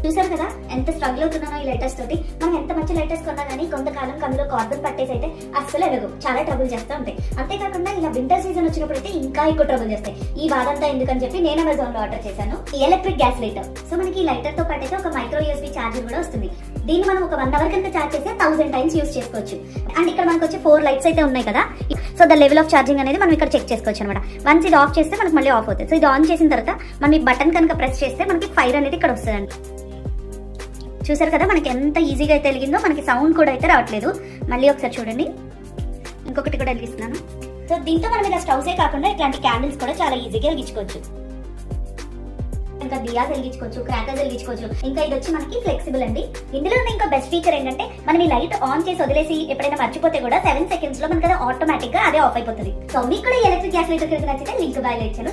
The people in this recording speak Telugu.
చూసారు కదా ఎంత స్ట్రగుల్ అవుతున్నానో ఈ లైటర్స్ తోటి. మనం ఎంత మంచి లైటర్స్ కొన్నా కానీ కొంతకాలం అందులో కార్బన్ పట్టేసి అయితే అస్సలు ఎలగవు, చాలా ట్రబుల్ చేస్తూ ఉంటాయి. అంతేకాకుండా ఇలా వింటర్ సీజన్ వచ్చినప్పుడు అయితే ఇంకా ఎక్కువ ట్రబుల్ చేస్తాయి. ఈ బాధ అంతా ఎందుకని చెప్పి నేను అమెజాన్ లో ఆర్డర్ చేశాను ఈ ఎలక్ట్రిక్ గ్యాస్ లైటర్. సో మనకి ఈ లైటర్ తో పాటు అయితే ఒక మైక్రో యూఎస్బీ ఛార్జర్ కూడా వస్తుంది. దీన్ని మనం ఒక 1 అవర్ కనుక ఛార్జ్ చేస్తే 1000 టైమ్స్ యూస్ చేసుకోవచ్చు. అండ్ ఇక్కడ మనకు వచ్చి 4 లైట్స్ అయితే ఉన్నాయి కదా. So the level of charging అనేది మనం ఇక్కడ చెక్ చేసుకోవచ్చు అనమాట. వన్స్ ఇది ఆఫ్ చేస్తే మనకి మళ్ళీ ఆఫ్ అవుతుంది. సో ఇది ఆన్ చేసిన తర్వాత మనం ఈ బటన్ కనుక ప్రెస్ చేస్తే మనకి ఫైర్ అనేది ఇక్కడ వస్తుంది. చూసారు కదా మనకి ఎంత ఈజీగా అయితే వెలిగిందో, మనకి సౌండ్ కూడా అయితే రావట్లేదు. మళ్ళీ ఒకసారి చూడండి, ఇంకొకటి కూడా వెలిగిస్తున్నాను. సో దీంతో మనం ఇలా స్టవ్సే కాకుండా ఇట్లాంటి క్యాండిల్స్ కూడా చాలా ఈజీగా వెలిగించుకోవచ్చు. ఇంకా దియాస్ వెలిగించుకోవచ్చు, క్రాకర్స్ వెలిగించుకోవచ్చు. ఇంకా ఇది వచ్చి మనకి ఫ్లెక్సిబుల్ అండి. ఇందులో ఉన్న ఇంకా బెస్ట్ ఫీచర్ ఏంటంటే మనం ఈ లైట్ ఆన్ చేసి వదిలేసి ఎప్పుడైనా మర్చిపోతే కూడా 7 సెకండ్స్ లో మనకి ఆటోమేటిక్ గా అదే ఆఫ్ అయిపోతుంది. సో మీకు కూడా ఎలక్ట్రిక్ గ్యాస్ లైటర్ నచ్చితే లింక్ బై ఇచ్చాను.